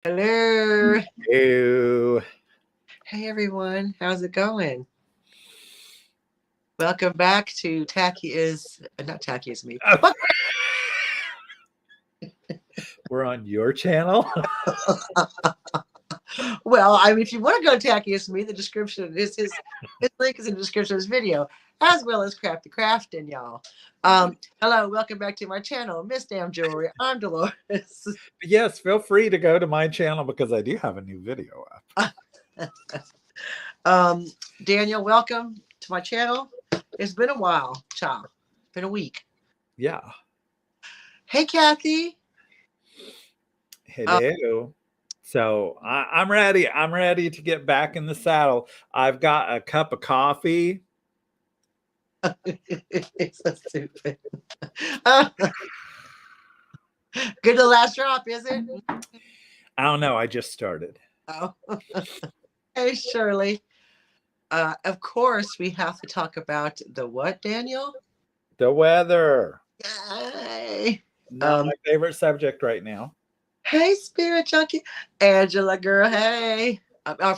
Hello. Ew. Hey everyone. How's it going? Welcome back to Tacky is not Tacky is me. What? We're on your channel? Well, I mean, if you want to go Tacky is me, the description is his link is in the description of this video, as well as Crafty Crafting, y'all. Hello, welcome back to my channel, Miss Damn Jewelry. I'm Dolores. Yes, feel free to go to my channel because I do have a new video up. um, Daniel, welcome to my channel. It's been a while, child. Been a week. Yeah. Hey, Kathy. Hello. So I'm ready. I'm ready to get back in the saddle. I've got a cup of coffee. It's so stupid. Good to last drop, is it? I don't know. I just started. Oh. Hey, Shirley. Of course, we have to talk about the what, Daniel? The weather. Yay. Not my favorite subject right now. Hey, Spirit Junkie. Angela, girl, hey.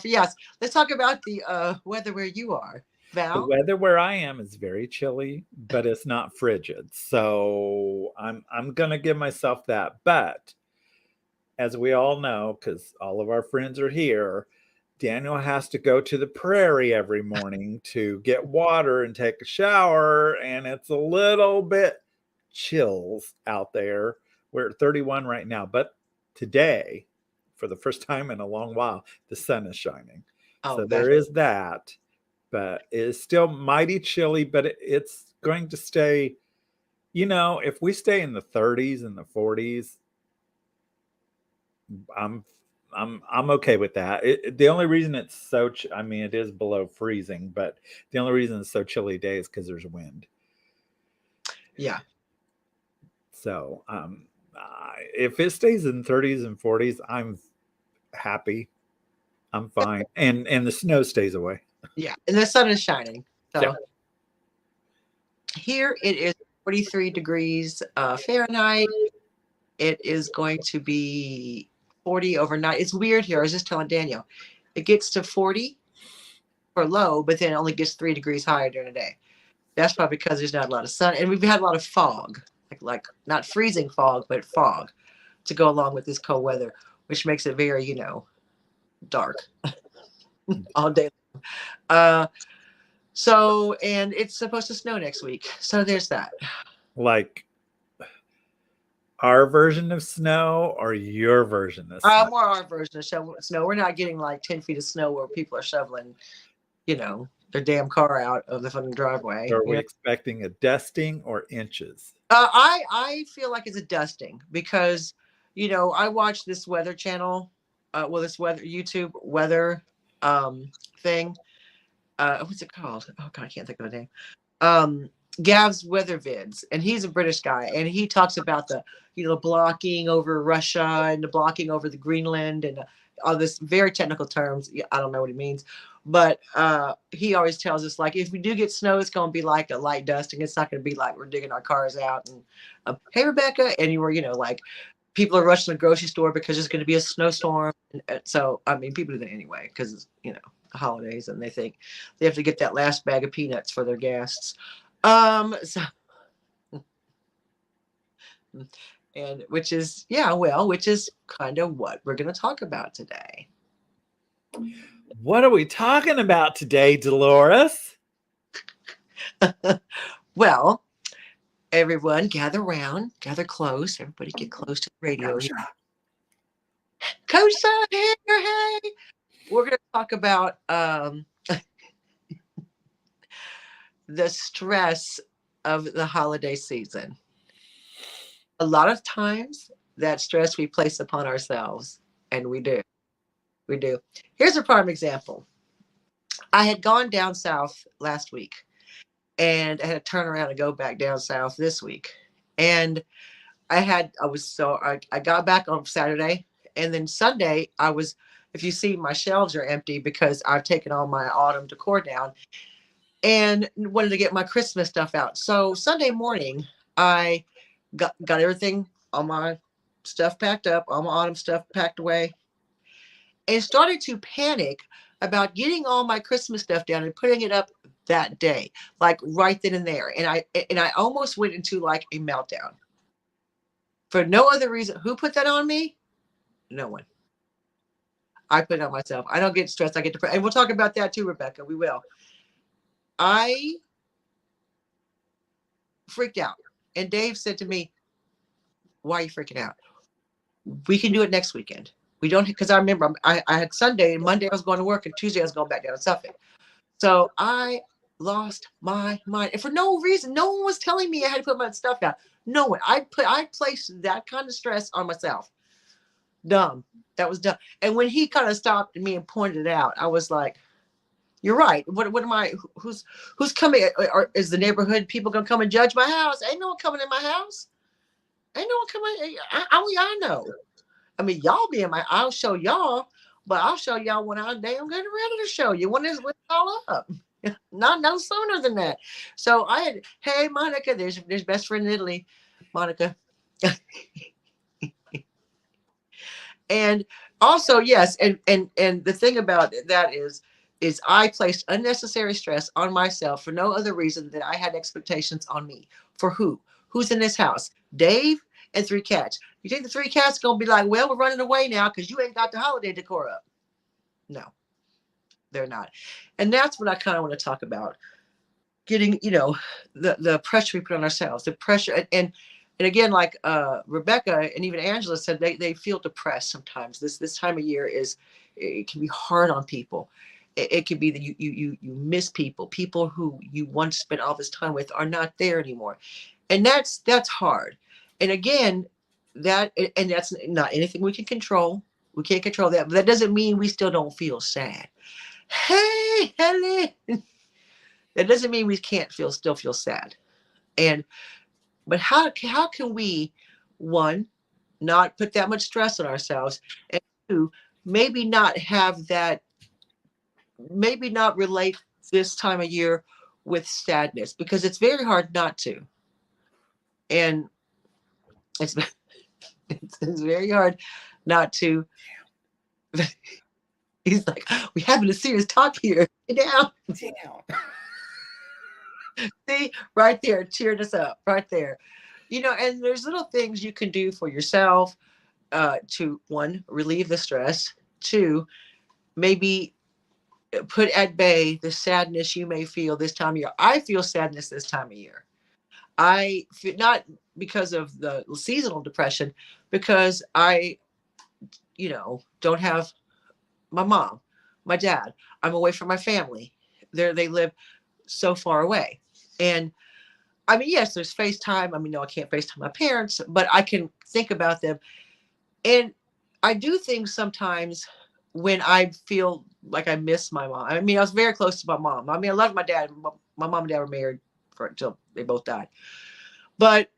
Yes, let's talk about the weather where you are. The Val? weather where I am is very chilly, but it's not frigid. So I'm gonna give myself that. But as we all know, because all of our friends are here, Daniel has to go to the prairie every morning to get water and take a shower, and it's a little bit chills out there. We're at 31 right now, but today, for the first time in a long while, the sun is shining. Oh, So there is that, but it's still mighty chilly, but it's going to stay. If we stay in the 30s and the 40s, I'm I'm okay with that. The only reason it's I mean, it is below freezing, but the only reason it's so chilly today is because there's wind. yeah. So if it stays in 30s and 40s, I'm happy. I'm fine, and the snow stays away. Yeah, and the sun is shining. So Yeah. here it is 43 degrees Fahrenheit. It is going to be 40 overnight. It's weird here. I was just telling Daniel. It gets to 40 for low, but then it only gets 3 degrees higher during the day. That's probably because there's not a lot of sun. And we've had a lot of fog, like not freezing fog, but fog to go along with this cold weather, which makes it very, dark all day. Uh, and it's supposed to snow next week. So there's that. Like our version of snow or your version of snow? More our version of snow. We're not getting like 10 feet of snow where people are shoveling, their damn car out of the fucking driveway. Are we expecting a dusting or inches? I feel like it's a dusting because, I watch this weather channel, this weather YouTube weather thing. What's it called? Oh God, I can't think of the name. Gav's weather vids, and he's a British guy, and he talks about the blocking over Russia and the blocking over the Greenland and all this very technical terms. I don't know what he means, but he always tells us like if we do get snow, it's going to be like a light dusting. It's not going to be like we're digging our cars out and hey Rebecca, and you were like people are rushing to the grocery store because there's going to be a snowstorm. And so I mean, people do that anyway because holidays and they think they have to get that last bag of peanuts for their guests. So and which is kind of what we're going to talk about today. What are we talking about today, Dolores? Well, everyone gather close. Everybody get close to the radio. Coach Son here, hey. We're going to talk about the stress of the holiday season. A lot of times that stress we place upon ourselves, and we do. Here's a prime example. I had gone down south last week and I had to turn around and go back down south this week. And I got back on Saturday, and then Sunday if you see, my shelves are empty because I've taken all my autumn decor down and wanted to get my Christmas stuff out. So Sunday morning, I got everything, all my stuff packed up, all my autumn stuff packed away, and started to panic about getting all my Christmas stuff down and putting it up that day, like right then and there. And I almost went into like a meltdown for no other reason. Who put that on me? No one. I put it on myself. I don't get stressed. I get depressed. And we'll talk about that too, Rebecca. We will. I freaked out. And Dave said to me, "Why are you freaking out? We can do it next weekend. We don't," because I remember I had Sunday and Monday I was going to work and Tuesday I was going back down to Suffolk. So I lost my mind. And for no reason, no one was telling me I had to put my stuff down. No one. I placed that kind of stress on myself. Dumb. That was dumb. And when he kind of stopped me and pointed it out, I was like, "You're right. What am I? Who's coming? Or is the neighborhood people gonna come and judge my house? Ain't no one coming in my house. Ain't no one coming. Only I know. I mean, y'all be in my. I'll show y'all, but I'll show y'all when I damn getting ready to show you when it's all up. Not no sooner than that. So I had, hey Monica, there's best friend in Italy, Monica, and also yes, and the thing about that is I placed unnecessary stress on myself for no other reason than I had expectations on me. For who? Who's in this house? Dave and three cats. You think the three cats gonna be like, well, we're running away now because you ain't got the holiday decor up? No, they're not. And that's what I kind of want to talk about. Getting, the pressure we put on ourselves, the pressure, and again, like Rebecca and even Angela said, they feel depressed sometimes. This time of year it can be hard on people. It can be that you miss people who you once spent all this time with are not there anymore, and that's hard. And again, that's not anything we can control. We can't control that, but that doesn't mean we still don't feel sad. Hey, Helen. That doesn't mean we can't still feel sad. And but how can we, one, not put that much stress on ourselves, and two, maybe not have that, maybe not relate this time of year with sadness, because it's very hard not to. And it's it's very hard not to. He's like, we having a serious talk here. Get down. Damn. See, right there, cheered us up, right there. And there's little things you can do for yourself to, one, relieve the stress, two, maybe put at bay the sadness you may feel this time of year. I feel sadness this time of year. I feel, not because of the seasonal depression, because I, don't have my mom, my dad. I'm away from my family. They live so far away. And I mean, yes, there's FaceTime. I mean, no, I can't FaceTime my parents, but I can think about them. And I do things sometimes when I feel like I miss my mom. I mean, I was very close to my mom. I mean, I loved my dad. My mom and dad were married until they both died. But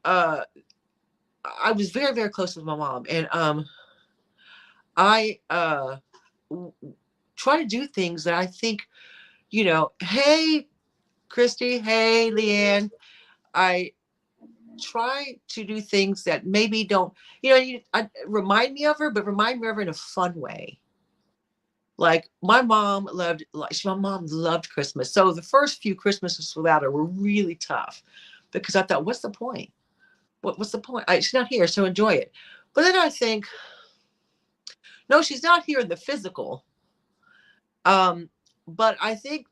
I was very, very close with my mom. And I try to do things that I think, hey, Christy, hey, Leanne, I try to do things that maybe don't, remind me of her, but remind me of her in a fun way. Like my mom loved Christmas. So the first few Christmases without her were really tough because I thought, what's the point? What's the point? She's not here, so enjoy it. But then I think, no, she's not here in the physical. But I think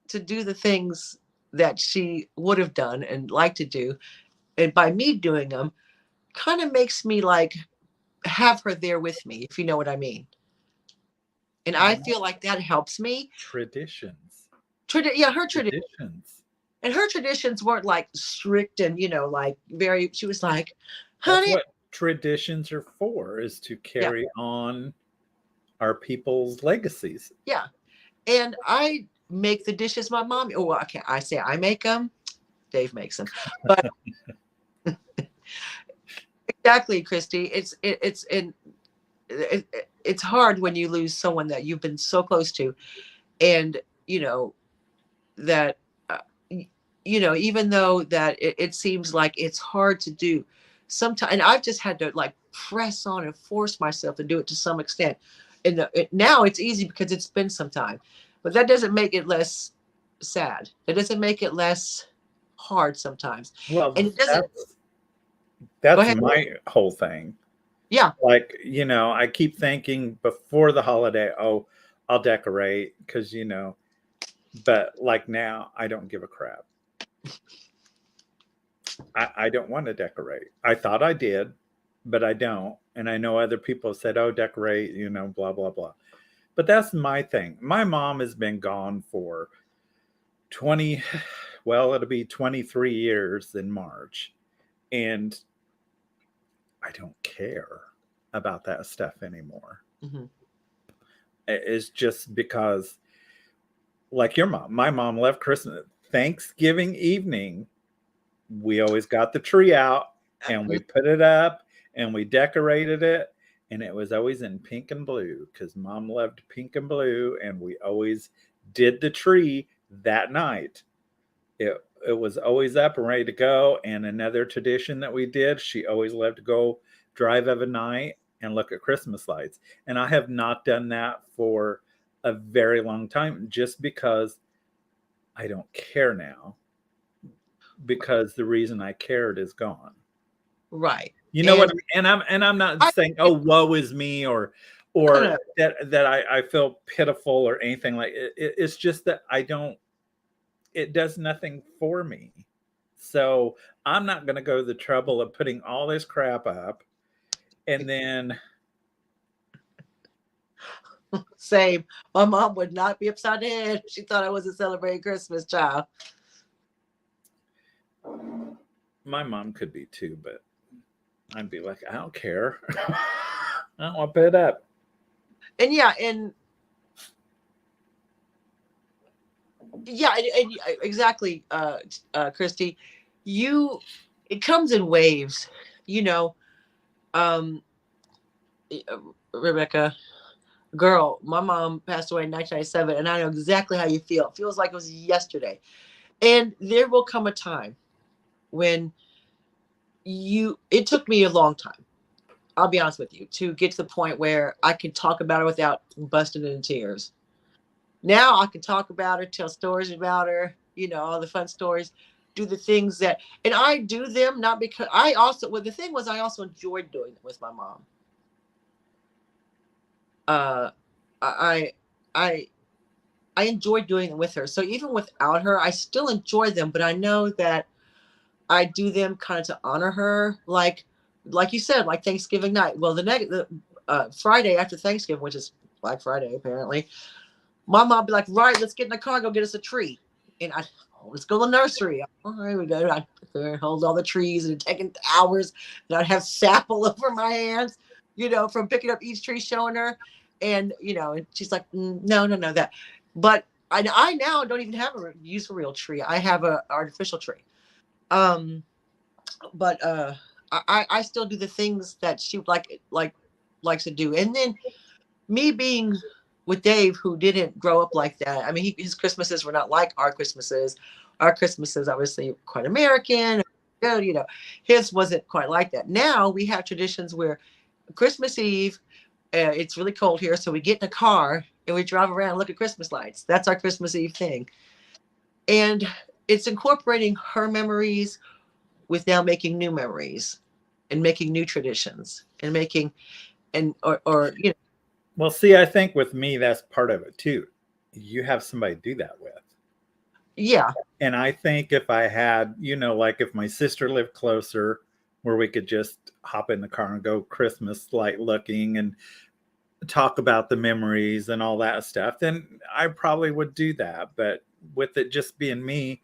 to do the things that she would have done and like to do, and by me doing them, kind of makes me like have her there with me, if you know what I mean. And I feel like that helps me. Traditions. Yeah, her traditions. And her traditions weren't like strict and, like very, she was like, honey. That's what traditions are for, is to carry on our people's legacies. Yeah. And I make the dishes my mom, I say I make them. Dave makes them. But exactly, Christy. It's hard when you lose someone that you've been so close to, and that even though that it seems like it's hard to do sometimes, and I've just had to like press on and force myself to do it to some extent. And now it's easy because it's been some time, but that doesn't make it less sad. It doesn't make it less hard sometimes, Well, and it doesn't. Go that's ahead. my whole thing. Yeah. Like, I keep thinking before the holiday, oh, I'll decorate because, but like now, I don't give a crap. I don't want to decorate. I thought I did, but I don't. And I know other people said, oh, decorate, blah, blah, blah. But that's my thing. My mom has been gone for 20, well, it'll be 23 years in March. And I don't care about that stuff anymore. Hmm. It's just because, like your mom, my mom left Christmas, Thanksgiving evening. We always got the tree out and we put it up and we decorated it. And it was always in pink and blue because mom loved pink and blue. And we always did the tree that night. It was always up and ready to go. And another tradition that we did, she always loved to go drive of a night and look at Christmas lights. And I have not done that for a very long time just because I don't care now because the reason I cared is gone. Right. You know what? And And I'm not I, saying, oh, woe is me, or no, or no, that I feel pitiful or anything like it. It's just that I don't. It does nothing for me. So I'm not going to go to the trouble of putting all this crap up and then same. My mom would not be upside the head. She thought I wasn't celebrating Christmas, child. my mom could be too, but I'd be like, I don't care. I don't want to put it up. And yeah, and yeah, exactly, Christy. You, it comes in waves, you know. Um, Rebecca, girl, my mom passed away in 1997, and I know exactly how you feel. It feels like it was yesterday. And there will come a time when it took me a long time. I'll be honest with you, to get to the point where I could talk about her without busting into tears. Now I can talk about her, tell stories about her, all the fun stories, do the things that, and I do them not because I also, well, the thing was, I also enjoyed doing it with my mom. Uh, I, I, I enjoy doing them with her. So even without her, I still enjoy them, but I know that I do them kind of to honor her, like you said, like Thanksgiving night. Well, the Friday after Thanksgiving, which is Black Friday apparently, my mom be like, right, let's get in the car, go get us a tree. And let's go to the nursery. All right, we go. I hold all the trees and taking hours. And I'd have sap all over my hands, from picking up each tree, showing her. And she's like, no, no, no, that. But I now don't even have use a real tree. I have a artificial tree. Um, but I still do the things that she likes to do. And then me being with Dave, who didn't grow up like that. I mean, his Christmases were not like our Christmases. Our Christmases, obviously, quite American. His wasn't quite like that. Now we have traditions where Christmas Eve, it's really cold here, so we get in a car and we drive around and look at Christmas lights. That's our Christmas Eve thing, and it's incorporating her memories with now making new memories and making new traditions and making and or. Well, see, I think with me, that's part of it too. You have somebody to do that with. Yeah. And I think if I had, like if my sister lived closer where we could just hop in the car and go Christmas light looking and talk about the memories and all that stuff, then I probably would do that. But with it just being me,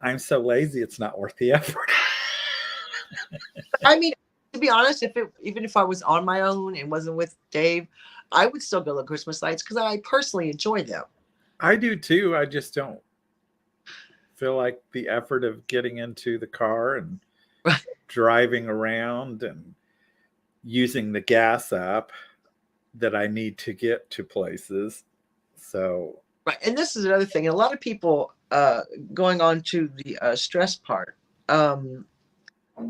I'm so lazy, it's not worth the effort. I mean, to be honest, even if I was on my own and wasn't with Dave, I would still go look Christmas lights because I personally enjoy them. I do too. I just don't feel like the effort of getting into the car and driving around and using the gas up that I need to get to places. So, Right. And this is another thing. And a lot of people, going on to the stress part. Um,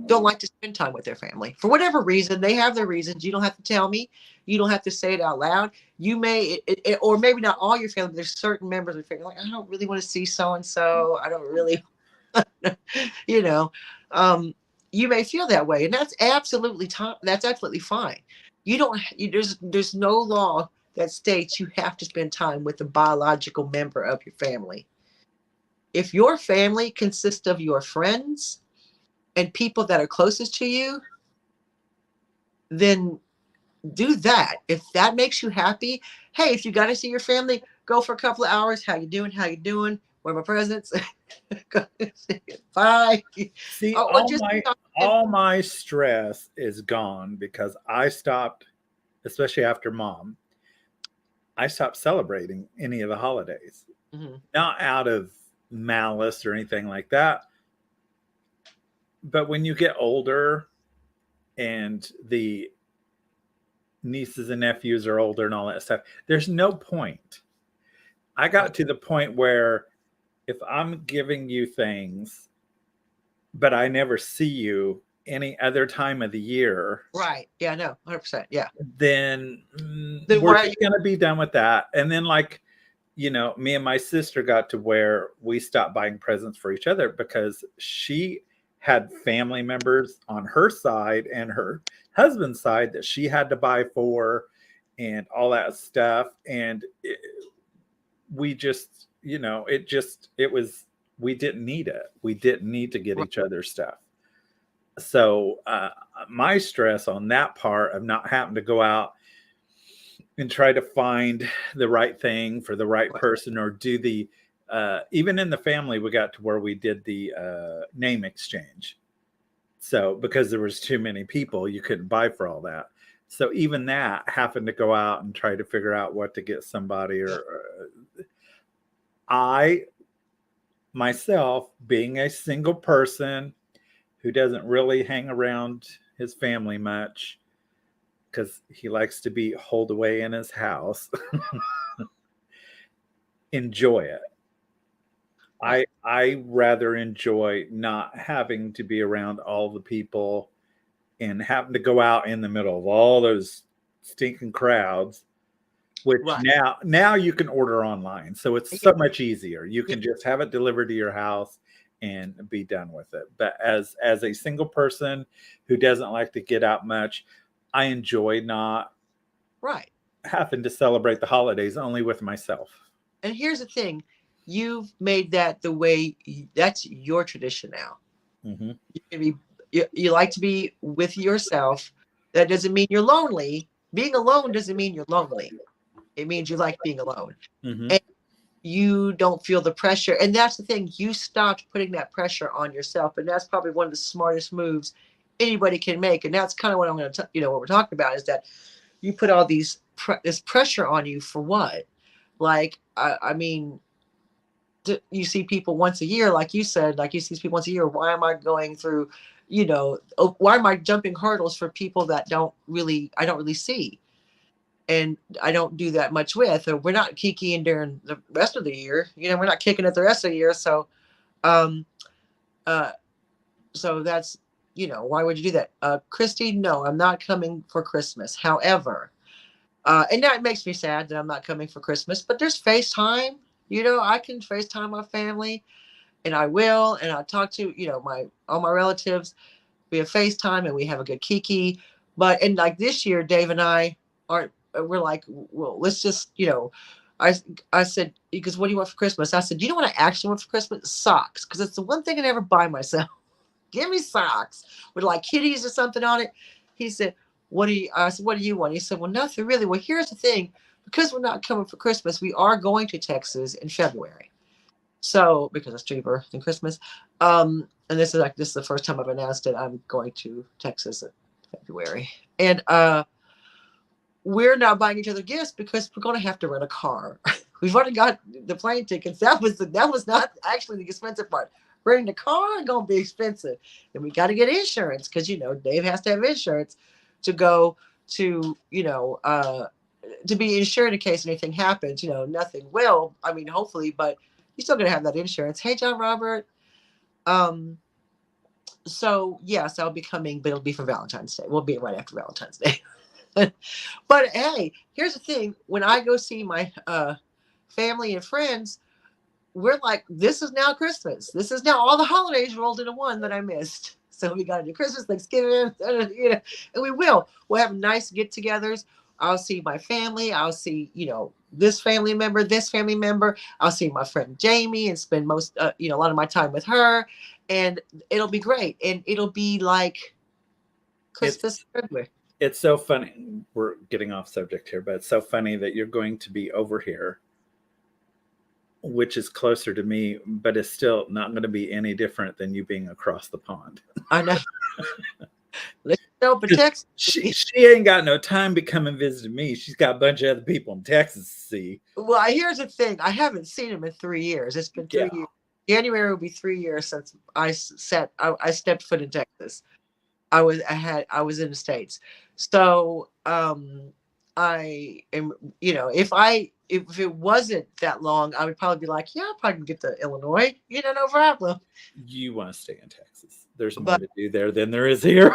don't like to spend time with their family for whatever reason. They have their reasons. You don't have to tell me. You don't have to say it out loud. You may, or maybe not all your family. But there's certain members of your family like, I don't really want to see so and so. I don't really, you know. Um, you may feel that way, and that's absolutely that's absolutely fine. You don't. There's no law that states you have to spend time with a biological member of your family. If your family consists of your friends and people that are closest to you, then do that. If that makes you happy, hey, if you got to see your family, go for a couple of hours. How you doing? How you doing? Where are my presents? Bye. See, Oh, or just all my stress is gone because I stopped, especially after mom, I stopped celebrating any of the holidays. Mhm. Not out of malice or anything like that, but when you get older and the nieces and nephews are older and all that stuff, there's no point. I got to the point where if I'm giving you things, but I never see you any other time of the year, Right. Yeah, no, 100%. Yeah. then Then we're why are you just going to be done with that. And then, like, me and my sister got to where we stopped buying presents for each other because she had family members on her side and her husband's side that she had to buy for and all that stuff. And we just, it was, we didn't need it. We didn't need to get right, each other stuff. So my stress on that part of not having to go out and try to find the right thing for the right right, person or do the even in the family we got to where we did the name exchange. So because there was too many people, you couldn't buy for all that. So even that, having to go out and try to figure out what to get somebody, yeah, or I myself, being a single person who doesn't really hang around his family much because he likes to be holed away in his house, enjoy it. right. I rather enjoy not having to be around all the people and having to go out in the middle of all those stinking crowds, which Right. now you can order online. So it's Yeah, so much easier. You yeah, can just have it delivered to your house and be done with it. But as a single person who doesn't like to get out much, I enjoy not right. having to celebrate the holidays only with myself. And here's the thing, you've made that the way that's your tradition now. Hmm. You can be, you like to be with yourself. That doesn't mean you're lonely. Being alone doesn't mean you're lonely. It means you like being alone. Hmm. And you don't feel the pressure. And that's the thing, you stopped putting that pressure on yourself. And that's probably one of the smartest moves anybody can make. And that's kind of what I'm going to, what we're talking about is that you put all this pressure on you for what? Like, I mean, you see people once a year, like you said, like you see people once a year. Why am I going through, why am I jumping hurdles for people that I don't really see? And I don't do that much with, or we're not kikiing during the rest of the year. We're not kicking it the rest of the year. So, um, uh, so that's, why would you do that? Christy, no, I'm not coming for Christmas. However, and that makes me sad that I'm not coming for Christmas, but there's FaceTime. I can FaceTime my family and I will, and I'll talk to, all my relatives. We have FaceTime and we have a good kiki. And like this year, Dave and I we're like, well, let's just, I, I said, because what do you want for Christmas? I said, you know what I actually want for Christmas? Socks. Because it's the one thing I never buy myself. Give me socks with like kitties or something on it. He said, I said, what do you want? He said, well, nothing really. Well, here's the thing. Because we're not coming for Christmas, we are going to Texas in February. So, because it's cheaper than Christmas. And this is the first time I've announced it. I'm going to Texas in February. And we're not buying each other gifts because we're going to have to rent a car. We've already got the plane tickets. That was not actually the expensive part. Renting a car is going to be expensive. And we got to get insurance because, Dave has to have insurance to go to, to be insured in case anything happens. Nothing will. I mean, hopefully, but you're still going to have that insurance. Hey, John Robert. Um, So yes, I'll be coming, but it'll be for Valentine's Day. We'll be right after Valentine's Day. But hey, here's the thing: when I go see my family and friends, we're like, this is now Christmas. This is now all the holidays rolled into one that I missed. So we got to do Christmas, Thanksgiving, you know, and we will. We'll have nice get-togethers. I'll see my family. I'll see, this family member, this family member. I'll see my friend Jamie and spend a lot of my time with her, and it'll be great. And it'll be like Christmas It's everywhere. it's so funny. We're getting off subject here, but it's so funny that you're going to be over here, which is closer to me, but it's still not going to be any different than you being across the pond. I know. Let's open 'Cause Texas. she ain't got no time to come and visit me. She's got a bunch of other people in Texas to see. Well, here's the thing. I haven't seen him in 3 years. It's been Yeah, 3 years. January will be 3 years since I stepped foot in Texas. I was in the States. So I am, if it wasn't that long, I would probably be like, yeah, I probably can get to Illinois, no problem. you want to stay in Texas. There's more But to do there than there is here.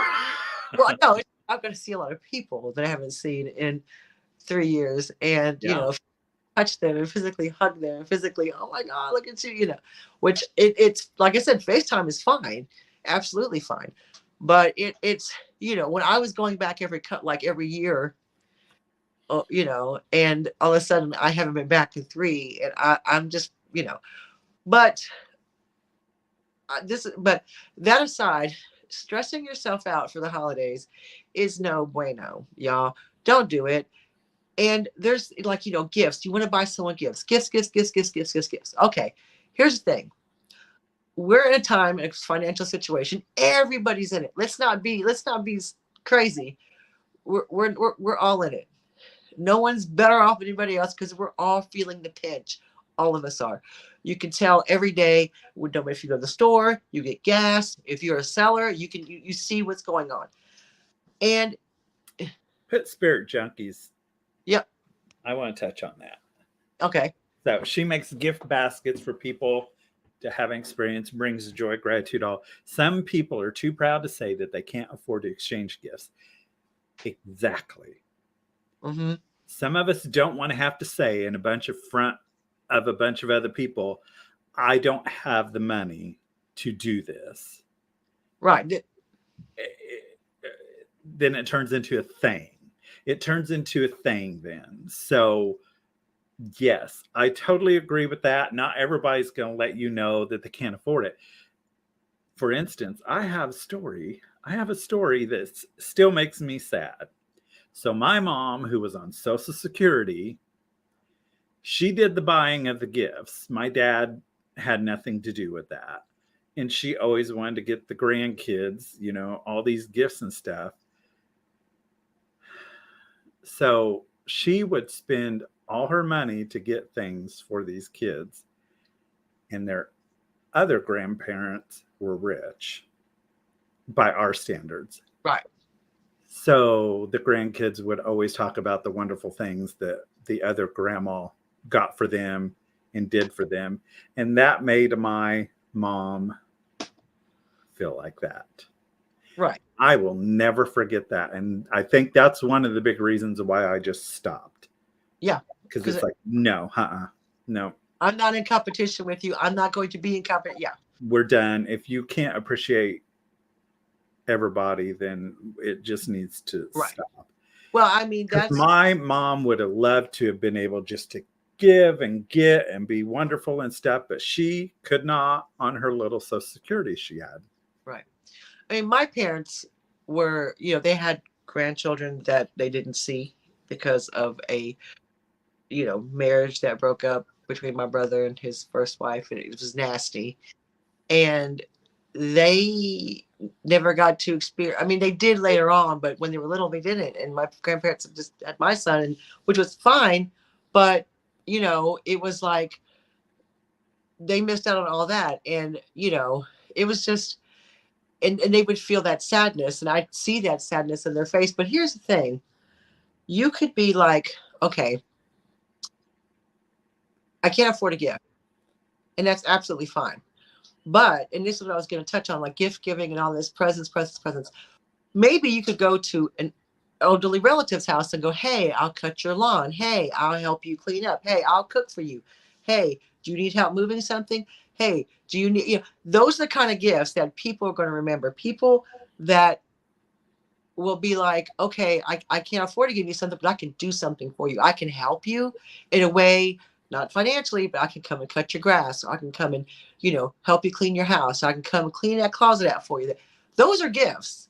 well, no, I'm going to see a lot of people that I haven't seen in 3 years, and Yeah, touch them and physically hug them and physically, oh my God, look at you, which it's like I said, FaceTime is fine, absolutely fine. But it's, when I was going back every year, and all of a sudden I haven't been back in 3, and I'm just, but but that aside, stressing yourself out for the holidays is no bueno, y'all. Don't do it. And there's like, gifts. You want to buy someone gifts. Gifts, gifts, gifts, gifts, gifts, gifts, gifts. Okay. Here's the thing. We're in a time, a financial situation. Everybody's in it. Let's not be crazy. We're all in it. No one's better off than anybody else because we're all feeling the pinch. All of us are. You can tell every day. If you go to the store, you get gas. If you're a seller, you see what's going on. And put spirit junkies. yep. I want to touch on that. Okay. So she makes gift baskets for people to have experience, brings joy, gratitude, all. Some people are too proud to say that they can't afford to exchange gifts. Exactly. Mm-hmm. Some of us don't want to have to say in a bunch of front of a bunch of other people, I don't have the money to do this. Right. Then it turns into a thing. It turns into a thing then. So yes, I totally agree with that. Not everybody's going to let you know that they can't afford it. For instance, I have a story that still makes me sad. So my mom, who was on Social Security, she did the buying of the gifts. My dad had nothing to do with that. And she always wanted to get the grandkids, all these gifts and stuff. So she would spend all her money to get things for these kids. And their other grandparents were rich by our standards. Right. So the grandkids would always talk about the wonderful things that the other grandma got for them and did for them. And that made my mom feel like that. Right. I will never forget that. And I think that's one of the big reasons why I just stopped. Yeah. Because it's like, no, no. I'm not in competition with you. I'm not going to be in competition. Yeah. We're done. If you can't appreciate everybody, then it just needs to stop. Well, I mean, that's my mom would have loved to have been able just to give and get and be wonderful and stuff, but she could not on her little Social Security she had. right. I mean, my parents were, they had grandchildren that they didn't see because of a, marriage that broke up between my brother and his first wife, and it was nasty. And they never got to experience. I mean, they did later on, but when they were little, they didn't. And my grandparents just had my son, and which was fine, but it was like they missed out on all that, and it was just, and they would feel that sadness, and I'd see that sadness in their face. But here's the thing: you could be like, okay, I can't afford a gift, and that's absolutely fine. But, and this is what I was going to touch on, like gift giving and all this, presents. Maybe you could go to an elderly relative's house and go, hey, I'll cut your lawn. Hey, I'll help you clean up. Hey, I'll cook for you. Hey, do you need help moving something? Hey, do you need, those are the kind of gifts that people are going to remember. People that will be like, okay, I can't afford to give you something, but I can do something for you. I can help you in a way, not financially, but I can come and cut your grass. Or I can come and, help you clean your house. I can come and clean that closet out for you. Those are gifts.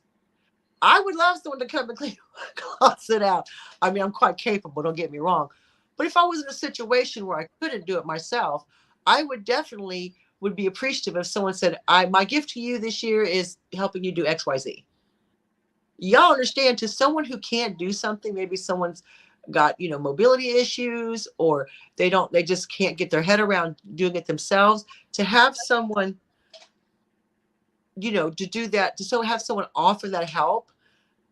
I would love someone to come and clean my closet out. I mean, I'm quite capable, don't get me wrong. But if I was in a situation where I couldn't do it myself, I would definitely would be appreciative if someone said, my gift to you this year is helping you do XYZ. Y'all understand, to someone who can't do something, maybe someone's got, mobility issues, or they just can't get their head around doing it themselves, to have someone, to do that, to have someone offer that help,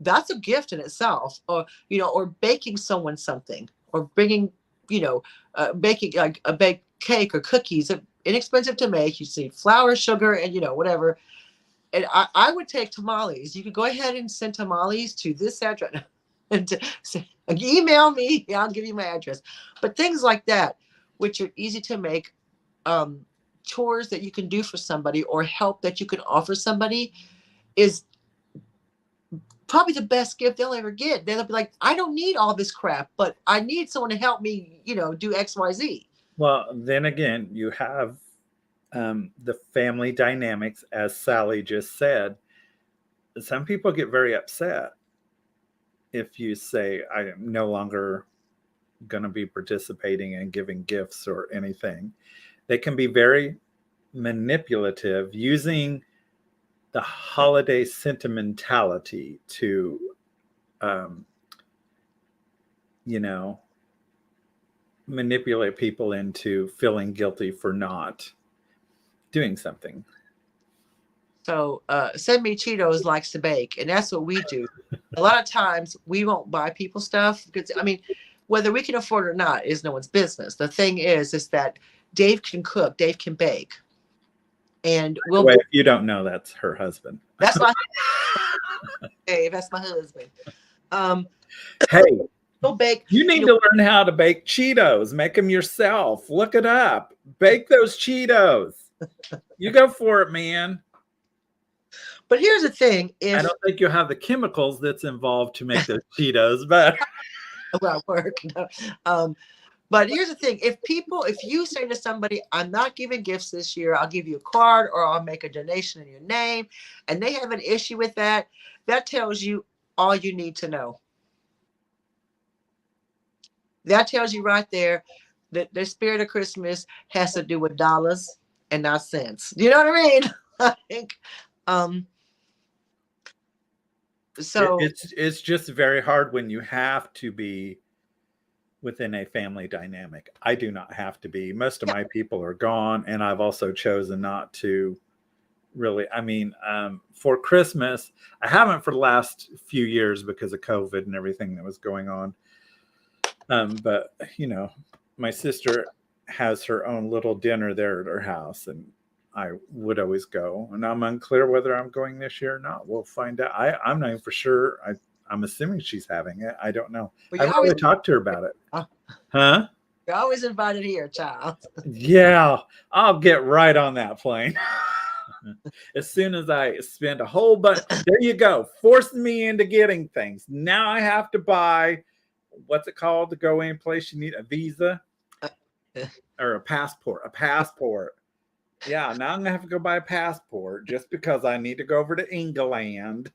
that's a gift in itself. Or, or baking someone something, or bringing, baking like a baked cake or cookies, inexpensive to make. You see flour, sugar, and, whatever. And I would take tamales. You could go ahead and send tamales to this address and email me. I'll give you my address. But things like that, which are easy to make, chores that you can do for somebody, or help that you can offer somebody, is probably the best gift they'll ever get. They'll be like, I don't need all this crap, but I need someone to help me, do X, Y, Z. Well, then again, you have the family dynamics, as Sally just said. Some people get very upset if you say, I am no longer going to be participating in giving gifts or anything. They can be very manipulative, using the holiday sentimentality to, manipulate people into feeling guilty for not doing something. So Send Me Cheetos likes to bake, and that's what we do. A lot of times we won't buy people stuff because, I mean, whether we can afford it or not is no one's business. The thing is that Dave can cook, Dave can bake, and if you don't know, that's her husband. That's my Dave. That's my husband. Hey, go bake. You need to learn how to bake Cheetos. Make them yourself. Look it up. Bake those Cheetos. You go for it, man. But here's the thing: I don't think you have the chemicals that's involved to make those Cheetos, but well, work. But here's the thing: if you say to somebody, "I'm not giving gifts this year. I'll give you a card, or I'll make a donation in your name," and they have an issue with that, that tells you all you need to know. That tells you right there that the spirit of Christmas has to do with dollars and not cents. You know what I mean? I think. So it's just very hard when you have to be within a family dynamic. I do not have to be. Most of my people are gone, and I've also chosen not to really. I mean, for Christmas, I haven't for the last few years because of COVID and everything that was going on. But my sister has her own little dinner there at her house, and I would always go, and I'm unclear whether I'm going this year or not. We'll find out. I'm not even for sure. I'm assuming she's having it. I don't know. I haven't really talked to her about it. Huh? You're always invited here, child. Yeah, I'll get right on that plane. As soon as I spend a whole bunch, there you go, forcing me into getting things. Now I have to buy, what's it called to go any place? You need a visa or a passport. Yeah, now I'm gonna have to go buy a passport just because I need to go over to England.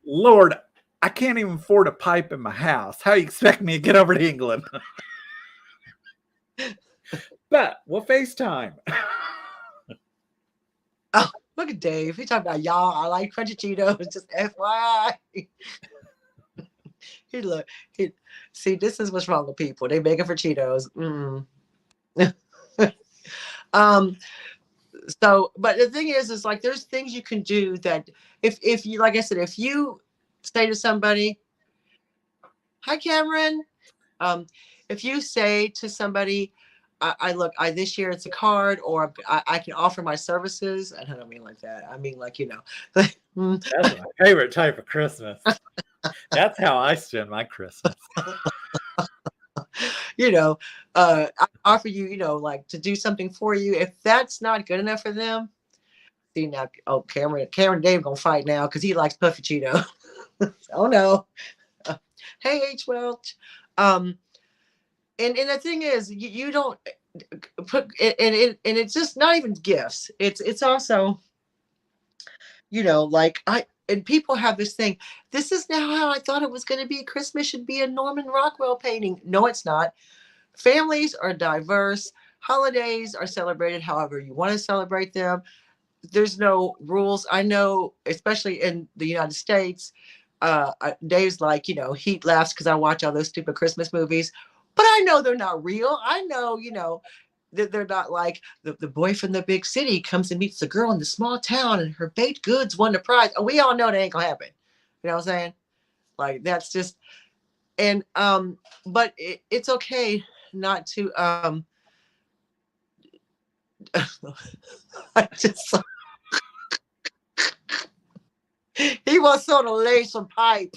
Lord, I can't even afford a pipe in my house. How do you expect me to get over to England? But we'll FaceTime. Oh, look at Dave. He talking about y'all. I like crunchy Cheetos. Just FYI. See, this is what's wrong with people. They begging for Cheetos. So, but the thing is like there's things you can do that if you, like I said, if you say to somebody, hi Cameron, if you say to somebody, I look, this year it's a card, or I can offer my services. And I don't mean like that. I mean like, That's my favorite type of Christmas. That's how I spend my Christmas. you know, I offer you, like to do something for you. If that's not good enough for them, see now, oh, Cameron and Dave gonna fight now because he likes puffy Cheeto. Oh no. Hey H Welch. Um, and the thing is, you don't put and it's just not even gifts. It's also, like and people have this thing. This is now how I thought it was going to be. Christmas should be a Norman Rockwell painting. No, it's not. Families are diverse. Holidays are celebrated however you want to celebrate them. There's no rules. I know, especially in the United States, Dave's like, he laughs because I watch all those stupid Christmas movies, but I know they're not real. I know, that they're not like the boy from the big city comes and meets the girl in the small town and her baked goods won the prize. We all know that ain't gonna happen. You know what I'm saying? Like that's just, and but it's okay not to I just he was sort of lay some pipe.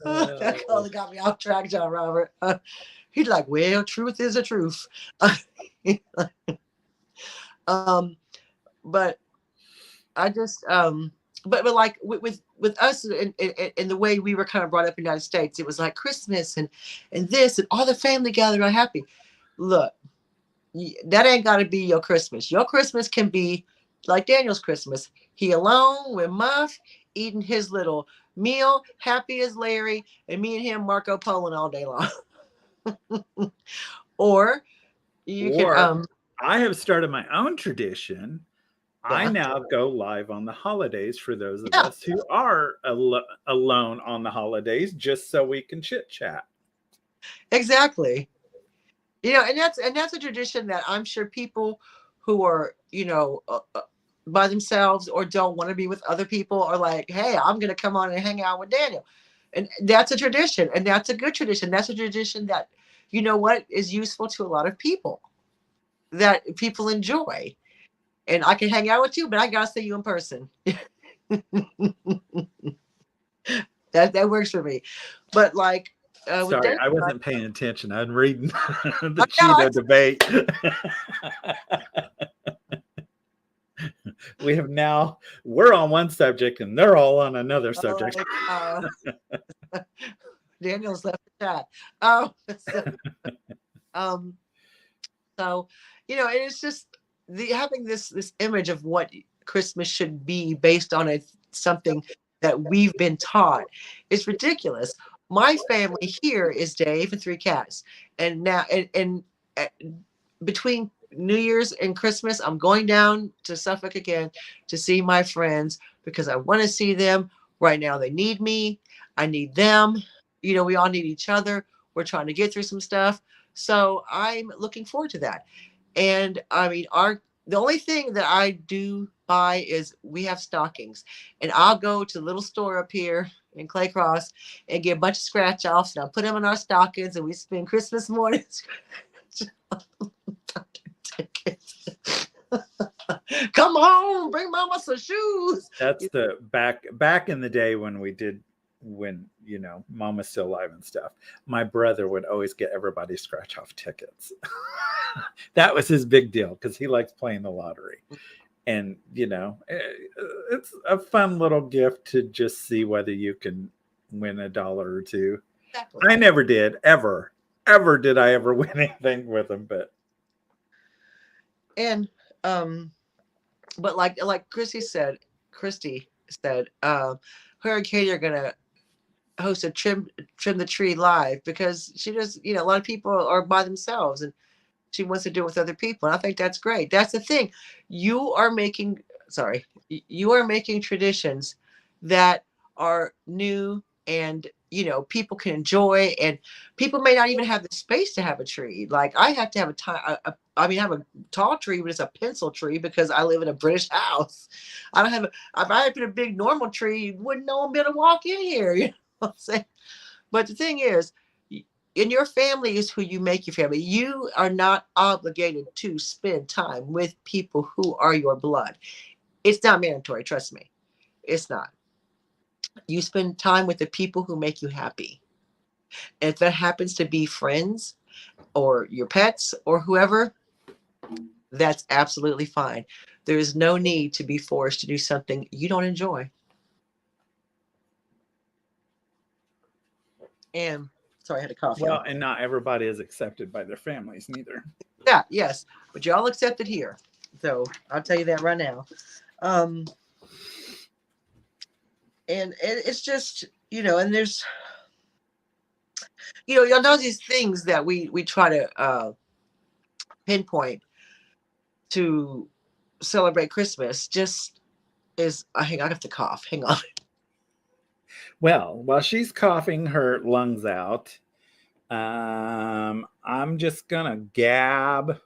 That color got me off track, John Robert. He's like, well, truth is a truth. um, but I just but like with us in the way we were kind of brought up in the United States, it was like Christmas and this and all the family gathering are happy. Look, that ain't got to be your Christmas. Your Christmas can be like Daniel's Christmas. He alone with Muff eating his little meal, happy as Larry, and me and him Marco Polo all day long. Or you can Or I have started my own tradition. I yeah, now go live on the holidays for those of yeah, us who are alone on the holidays, just so we can chit chat. exactly. And that's a tradition that I'm sure people who are by themselves or don't want to be with other people are like, hey, I'm gonna come on and hang out with Daniel. And that's a tradition, and that's a good tradition. That's a tradition that, what, is useful to a lot of people, that people enjoy. And I can hang out with you, but I gotta see you in person. That works for me. But like with Sorry, Daniel, I wasn't paying attention. I'm reading the I know Cheeto debate. We're on one subject and they're all on another subject. Daniel's left the chat. Oh, um, so and it's just having this image of what Christmas should be based on something that we've been taught is ridiculous. My family here is Dave and three cats, and now and uh, between New Year's and Christmas, I'm going down to Suffolk again to see my friends because I want to see them. Right now, they need me. I need them. We all need each other. We're trying to get through some stuff. So I'm looking forward to that. And I mean, the only thing that I do buy is we have stockings, and I'll go to the little store up here in Claycross and get a bunch of scratch offs, and I'll put them in our stockings, and we spend Christmas morning. Come on, bring mama some shoes. That's the back in the day when mom was still alive and stuff. My brother would always get everybody scratch off tickets. That was his big deal because he likes playing the lottery. And it's a fun little gift to just see whether you can win $1 or $2. Exactly. I never did ever did I ever win anything with him, but but like Christy said, her and Katie are gonna host a trim the tree live because she does. A lot of people are by themselves, and she wants to do it with other people. And I think that's great. That's the thing. You are making traditions that are new and people can enjoy, and people may not even have the space to have a tree. Like I have to have I have a tall tree, but it's a pencil tree because I live in a British house. I don't have if I had put a big normal tree, wouldn't no one be able to walk in here. You know what I'm saying? But the thing is, And your family is who you make your family. You are not obligated to spend time with people who are your blood. It's not mandatory, trust me. It's not. You spend time with the people who make you happy. And if that happens to be friends or your pets or whoever, that's absolutely fine. There is no need to be forced to do something you don't enjoy. And sorry, I had a cough, Well, y'all. and not everybody is accepted by their families neither. Yeah, yes, but y'all accepted here. So I'll tell you that right now. Um, and it's just, and there's, y'all know these things that we try to pinpoint to celebrate Christmas. Just is, hang on, I have to cough. Hang on. Well, while she's coughing her lungs out, I'm just gonna gab.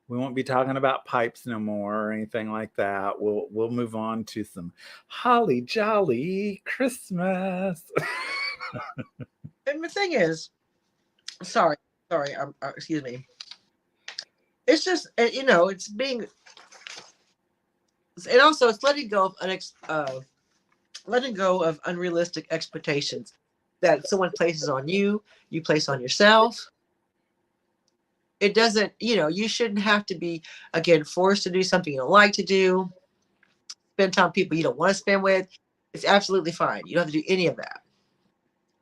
We won't be talking about pipes no more or anything like that. We'll move on to some holly jolly Christmas. And the thing is, sorry, sorry, excuse me. It's just, it's being, and also it's letting go of unrealistic expectations that someone places on you, you place on yourself. It doesn't, you shouldn't have to be, again, forced to do something you don't like to do, spend time with people you don't want to spend with. It's absolutely fine. You don't have to do any of that.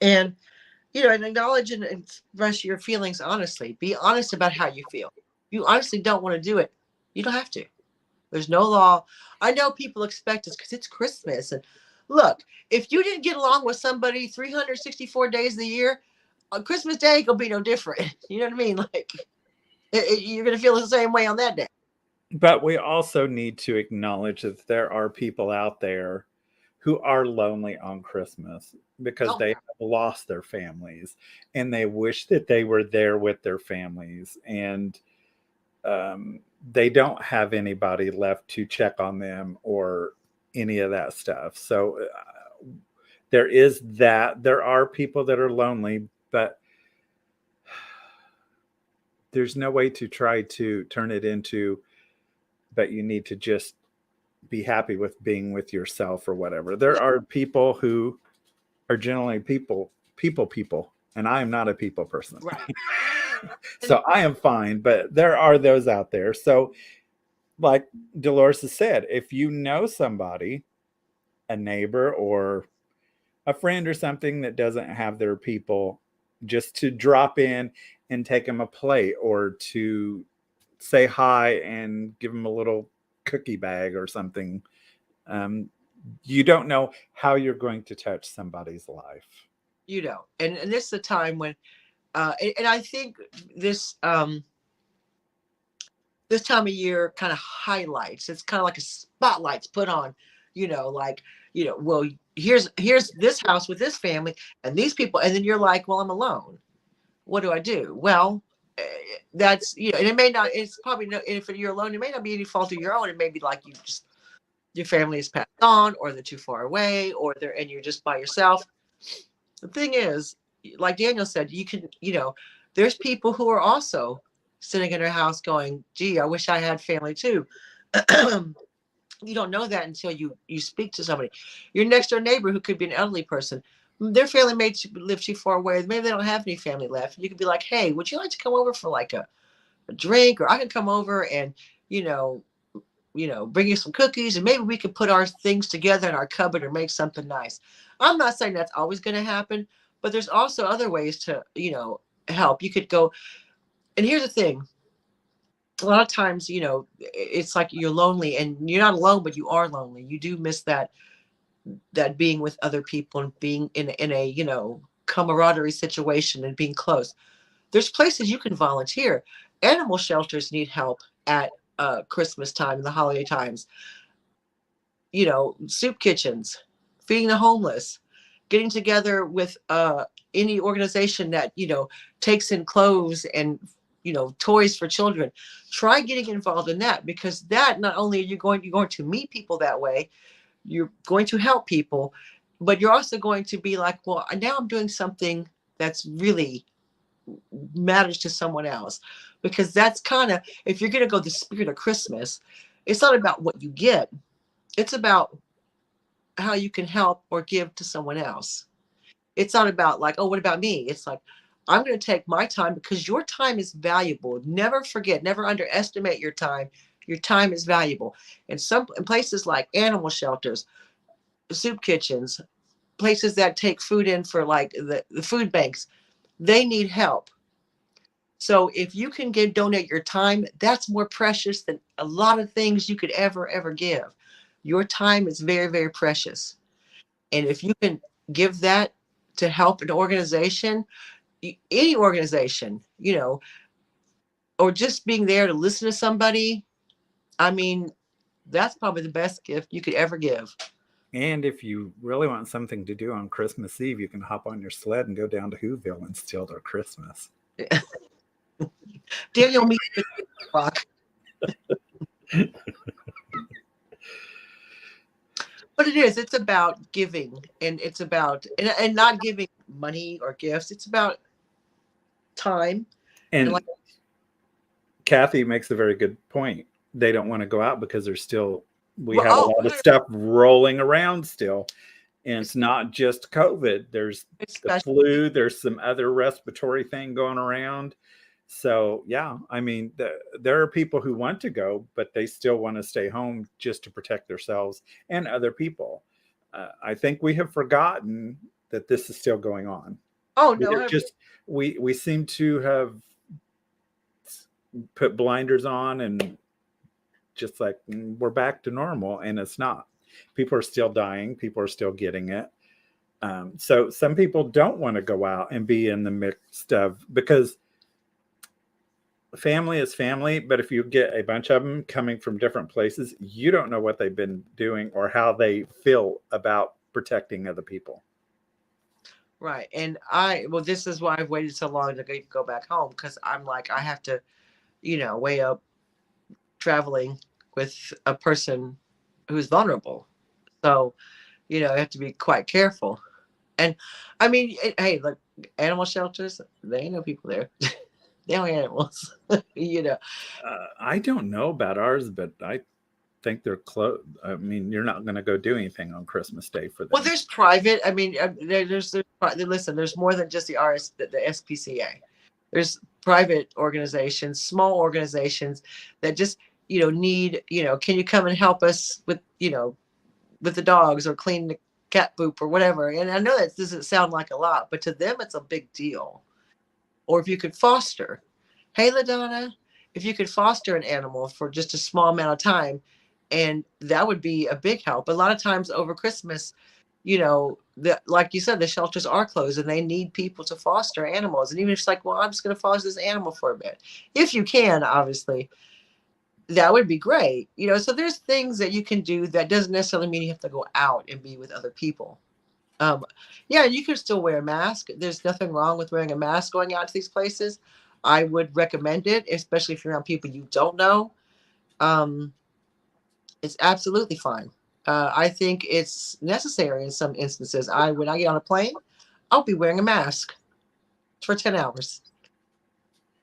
And, and acknowledge and express your feelings honestly. Be honest about how you feel. If you honestly don't want to do it, you don't have to. There's no law. I know people expect us because it's Christmas. And look, if you didn't get along with somebody 364 days of the year, on Christmas Day it gonna be no different. You know what I mean? Like you're gonna feel the same way on that day. But we also need to acknowledge that there are people out there who are lonely on Christmas because Oh they yeah, have lost their families and they wish that they were there with their families. And they don't have anybody left to check on them or any of that stuff. So there is that. There are people that are lonely, but there's no way to try to turn it into, but you need to just be happy with being with yourself or whatever. There are people who are generally people, and I am not a people person. right. And So I am fine, but there are those out there. So like Dolores has said, if you know somebody, a neighbor or a friend or something that doesn't have their people, just to drop in and take them a plate or to say hi and give them a little cookie bag or something. Um, you don't know how you're going to touch somebody's life. and this is a time when and I think this this time of year kind of highlights. It's kind of like a spotlight's put on, like, well, here's this house with this family and these people, and then you're like, well, I'm alone. What do I do? Well, eh, that's, and it may not. It's probably no. If you're alone, it may not be any fault of your own. It may be like your family is passed on, or they're too far away, or and you're just by yourself. The thing is, like Daniel said, you can, there's people who are also sitting in their house going, gee, I wish I had family too. You don't know that until you speak to somebody. Your next door neighbor who could be an elderly person, their family may live too far away. Maybe they don't have any family left. You could be like, hey, would you like to come over for like a drink? Or I can come over and, you know, bring you some cookies and maybe we could put our things together in our cupboard or make something nice. I'm not saying that's always going to happen, but there's also other ways to, help. You could go, and here's the thing. A lot of times, it's like you're lonely and you're not alone, but you are lonely. You do miss that being with other people and being in a, camaraderie situation and being close. There's places you can volunteer. Animal shelters need help at Christmas time and the holiday times. Soup kitchens, feeding the homeless, getting together with any organization that, takes in clothes and, toys for children. Try getting involved in that, because that, not only are you're going to meet people that way, you're going to help people, but you're also going to be like, well, now I'm doing something that's really matters to someone else, because that's kind of, if you're going to go the spirit of Christmas, it's not about what you get, it's about how you can help or give to someone else. It's not about like, oh, what about me? It's like, I'm going to take my time, because your time is valuable. Never forget, never underestimate your time. Your time is valuable. And some in places like animal shelters, soup kitchens, places that take food in for like the food banks, they need help. So if you can donate your time, that's more precious than a lot of things you could ever give. Your time is very, very precious. And if you can give that to help an organization, any organization, or just being there to listen to somebody, I mean, that's probably the best gift you could ever give. And if you really want something to do on Christmas Eve, you can hop on your sled and go down to Whoville and steal their Christmas. Daniel meet the clock. But it's about giving, and it's about, and not giving money or gifts. It's about time. And like, Kathy makes a very good point. They don't want to go out because there's still, we well, have a lot of stuff rolling around still. And it's not just COVID. There's the flu. There's some other respiratory thing going around. So, yeah, I mean, there are people who want to go, but they still want to stay home just to protect themselves and other people. I think we have forgotten that this is still going on. Oh, no. We seem to have put blinders on and just like, we're back to normal, and it's not. People are still dying. People are still getting it. So some people don't want to go out and be in the midst of, because family is family, but if you get a bunch of them coming from different places, you don't know what they've been doing or how they feel about protecting other people. Right. And this is why I've waited so long to go back home, because I'm like, I have to, weigh up traveling with a person who's vulnerable. So, I have to be quite careful. And I mean, hey, look, animal shelters, there ain't no people there. They don't animals, I don't know about ours, but I think they're closed. I mean, you're not going to go do anything on Christmas Day for them. Well, there's private. I mean, listen, there's more than just the SPCA. There's private organizations, small organizations that just, need, can you come and help us with, with the dogs, or clean the cat poop or whatever. And I know that doesn't sound like a lot, but to them, it's a big deal. Or if you could foster, hey, LaDonna, if you could foster an animal for just a small amount of time, and that would be a big help. A lot of times over Christmas, like you said, the shelters are closed and they need people to foster animals. And even if it's like, well, I'm just going to foster this animal for a bit, if you can, obviously, that would be great. So there's things that you can do that doesn't necessarily mean you have to go out and be with other people. Yeah, you can still wear a mask. There's nothing wrong with wearing a mask going out to these places. I would recommend it, especially if you're around people you don't know. It's absolutely fine. I think it's necessary in some instances. When I get on a plane, I'll be wearing a mask for 10 hours.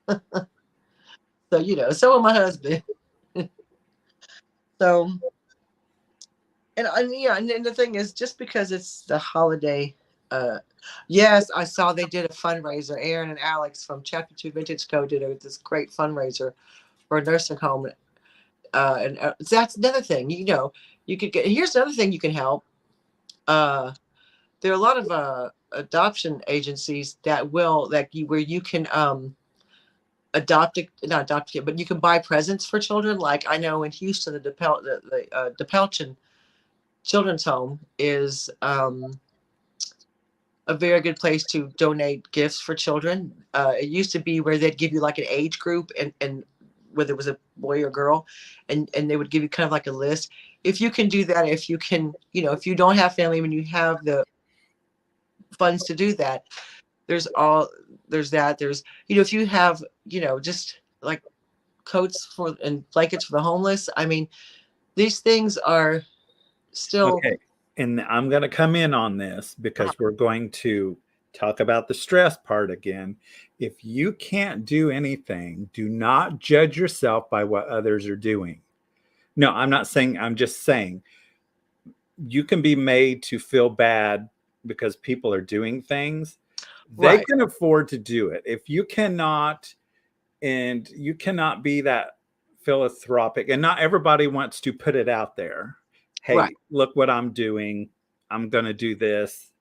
So, so will my husband. So, and yeah, and the thing is, just because it's the holiday, yes, I saw they did a fundraiser. Aaron and Alex from Chapter 2 Vintage Co. did this great fundraiser for a nursing home. And that's another thing, you could get. Here's another thing you can help. There are a lot of adoption agencies where you can not adopt it, but you can buy presents for children. Like I know in Houston, the DePelchin Children's Home is a very good place to donate gifts for children. It used to be where they'd give you like an age group and whether it was a boy or girl, and they would give you kind of like a list. If you can do that, if you can, if you don't have family, when you have the funds to do that, there's that. There's, if you have, just like coats and blankets for the homeless. I mean, these things are still okay. And I'm going to come in on this because we're going to talk about the stress part again. If you can't do anything, do not judge yourself by what others are doing. No, I'm not saying, I'm just saying you can be made to feel bad because people are doing things. They Right. can afford to do it. If you cannot, and you cannot be that philanthropic, and not everybody wants to put it out there. Right. Hey, look what I'm doing. I'm going to do this.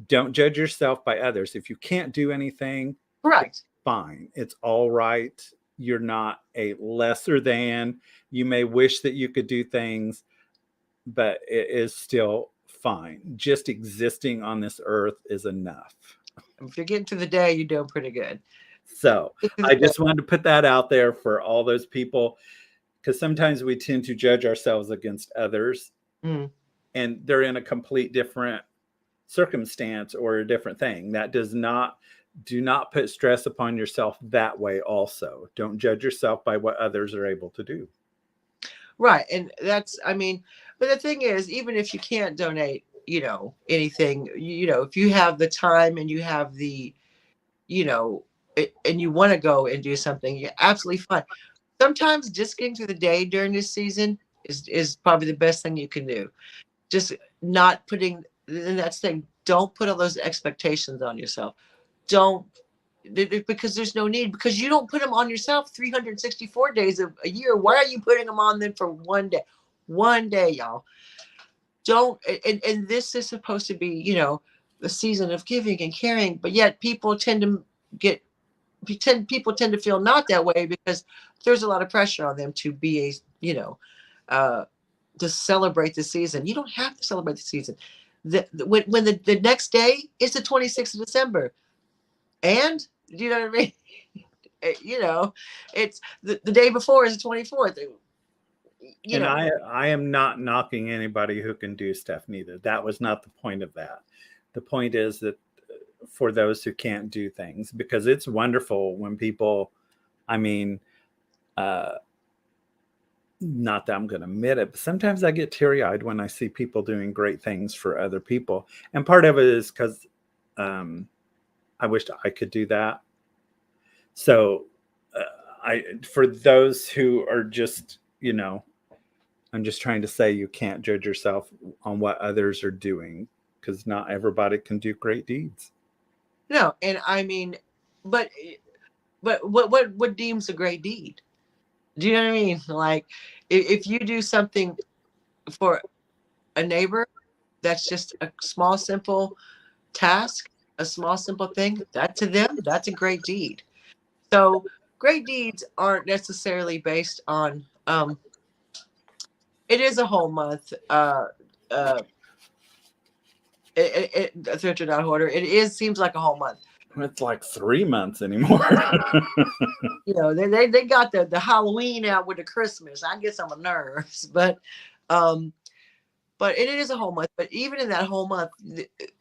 Don't judge yourself by others. If you can't do anything, Correct. fine. It's all right. You're not a lesser than. You may wish that you could do things, but it is still fine. Just existing on this earth is enough. If you're getting through the day, you're doing pretty good. So Get through I the day. just wanted to put that out there for all those people, because sometimes we tend to judge ourselves against others, Mm. and they're in a complete different circumstance or a different thing. That does not, do not put stress upon yourself that way. Also, don't judge yourself by what others are able to do. Right. And that's, I mean, but the thing is, even if you can't donate, anything, if you have the time and you have the, and you want to go and do something, you're absolutely fine. Sometimes just getting through the day during this season is probably the best thing you can do. Just not putting, and that's the thing, don't put all those expectations on yourself. Don't, because there's no need, because you don't put them on yourself 364 days of a year. Why are you putting them on them for one day? One day, y'all. Don't, and this is supposed to be, the season of giving and caring, but yet people tend to get people tend to feel not that way because there's a lot of pressure on them to be a, uh to celebrate the season. You don't have to celebrate the season. When the next day is the 26th of December, and you know what I mean. It's the day before is the 24th. You And know, I am not knocking anybody who can do stuff, neither. That was not the point of that. The point is that for those who can't do things, because it's wonderful when people, I mean, uh, not that I'm going to admit it, but sometimes I get teary eyed when I see people doing great things for other people. And part of it is because I wished I could do that. So, for those who are just, I'm just trying to say you can't judge yourself on what others are doing, because not everybody can do great deeds. no, and I mean, but what deems a great deed? Do you know what I mean? Like, if you do something for a neighbor, that's just a small, simple task, a small, simple thing. That to them, that's a great deed. So great deeds aren't necessarily based on. It is a whole month. Uh, Thrift or Hoarder. It is seems like a whole month. It's like 3 months anymore. They got the Halloween out with the Christmas. I get on my nerves, um, but it is a whole month. But even in that whole month,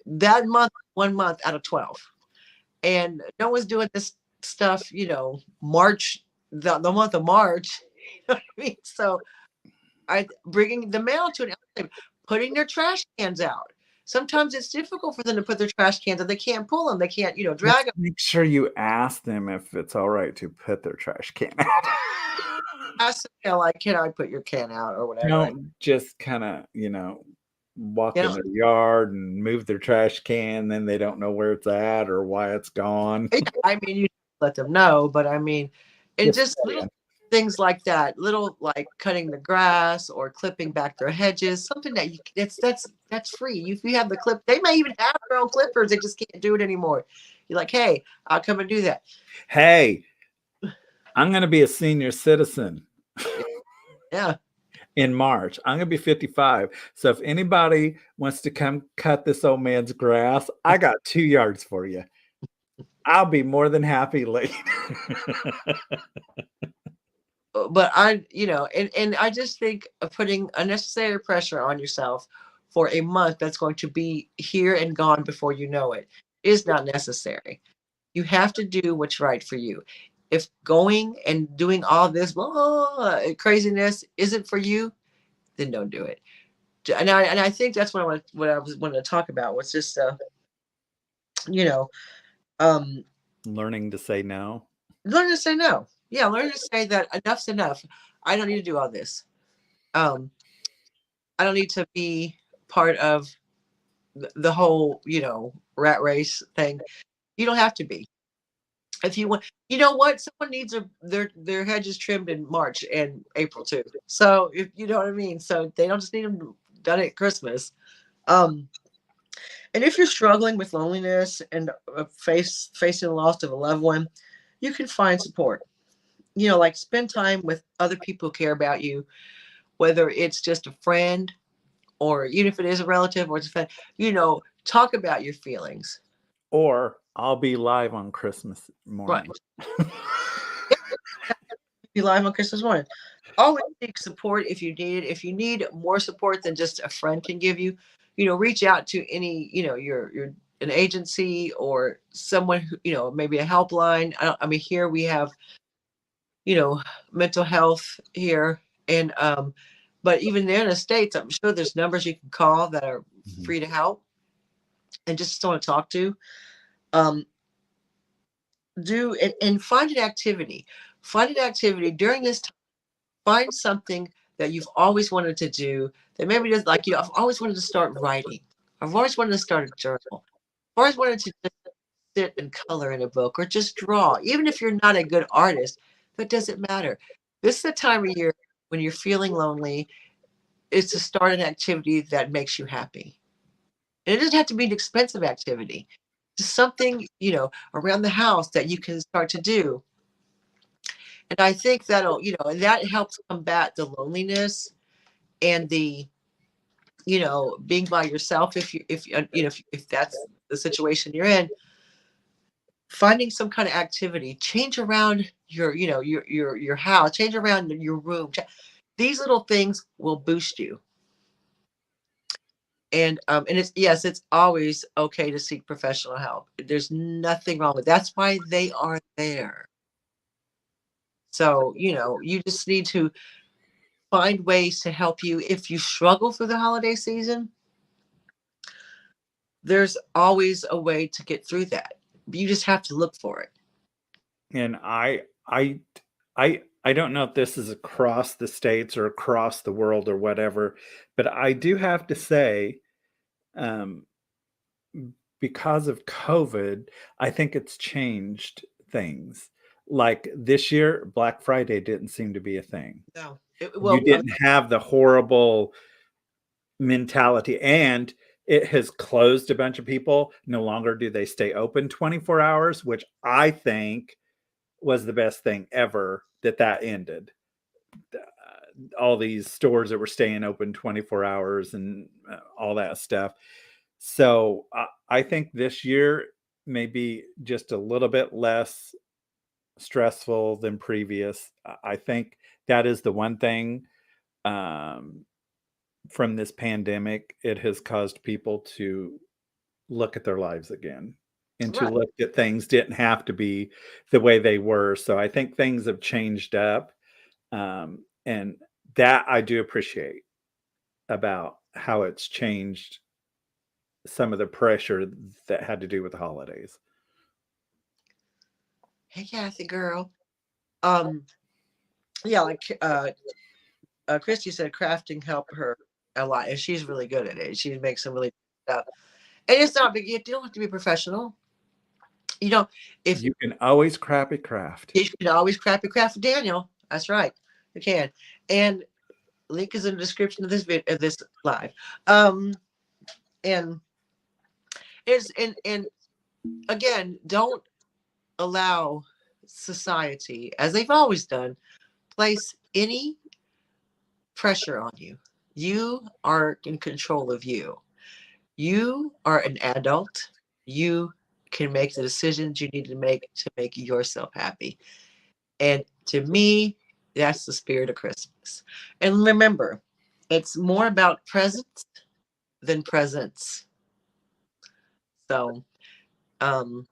that month, 1 month out of 12, and no one's doing this stuff. March, the month of March. You know what I mean? So I bringing the mail to an outlet, putting their trash cans out. Sometimes it's difficult for them to put their trash cans out. They can't pull them. They can't, drag Just them. make sure you ask them if it's all right to put their trash can out. Ask them, like, can I put your can out or whatever? Don't just kind of, walk You in know, their yard and move their trash can, then they don't know where it's at or why it's gone. I mean, you let them know, but I mean, and Just just little saying. things like that, little like cutting the grass or clipping back their hedges, something that that's free. If you have the clip, they may even have their own clippers. They just can't do it anymore. You're like, hey, I'll come and do that. Hey, I'm going to be a senior citizen Yeah. in March. I'm going to be 55. So if anybody wants to come cut this old man's grass, I got 2 yards for you. I'll be more than happy late. But and I just think of putting unnecessary pressure on yourself for a month that's going to be here and gone before you know it is not necessary. You have to do what's right for you. If going and doing all this craziness isn't for you, then don't do it. And I think that's what I was wanting to talk about was just You know, um, Learning to say no. learn to say no. Yeah, learn to say that enough's enough. I don't need to do all this. Um, I don't need to be part of the whole, rat race thing. You don't have to be. If you want, you know what? Someone needs their hedges trimmed in March and April too. So if you know what I mean, so they don't just need them done at Christmas. Um, and if you're struggling with loneliness and facing the loss of a loved one, you can find support. Like spend time with other people who care about you, whether it's just a friend or even if it is a relative or it's a friend. Talk about your feelings. Or I'll be live on Christmas Right. morning. Be live on Christmas morning. Always seek support if you need it. If you need more support than just a friend can give you, reach out to any, your an agency or someone who, maybe a helpline. I mean, here we have, you know, mental health here, and but even there in the States, I'm sure there's numbers you can call that are Mhm. free to help and just someone to talk to. Um, do and find an activity. Find an activity during this time. Find something that you've always wanted to do that maybe just like I've always wanted to start writing. I've always wanted to start a journal. I've always wanted to just sit and color in a book or just draw. Even if you're not a good artist, that doesn't matter. This is the time of year when you're feeling lonely. It's to start an activity that makes you happy. And it doesn't have to be an expensive activity. Just something, around the house that you can start to do. And I think that'll, and that helps combat the loneliness and the, being by yourself. If that's the situation you're in, finding some kind of activity, change around your house, change around your room. These little things will boost you. And it's, yes, it's always okay to seek professional help. There's nothing wrong with that's why they are there. So you just need to find ways to help you. If you struggle through the holiday season, there's always a way to get through that. You just have to look for it. And I don't know if this is across the states or across the world or whatever, but I do have to say, um, because of COVID, I think it's changed things. Like this year, Black Friday didn't seem to be a thing. No, You didn't have the horrible mentality, and it has closed a bunch of people. No longer do they stay open 24 hours, which I think was the best thing ever that ended. All these stores that were staying open 24 hours and all that stuff. So I think this year may be just a little bit less stressful than previous. I think that is the one thing, um, from this pandemic. It has caused people to look at their lives again and to right. look at things didn't have to be the way they were. So I think things have changed up. And that I do appreciate about how it's changed some of the pressure that had to do with the holidays. Hey, Kathy girl. Um, yeah, like Christy said, crafting helped her a lot, and she's really good at it. She makes some really stuff, and it's not big. You don't have to be professional. You know, if You can always crappy craft. you can always craft your craft for Daniel. That's right, you can. And link is in the description of this video, of this live. And it's and again, don't allow society, as they've always done, place any pressure on you. You are in control of you. You are an adult. You can make the decisions you need to make yourself happy. And to me, that's the spirit of Christmas. And remember, it's more about presents than presents. So um,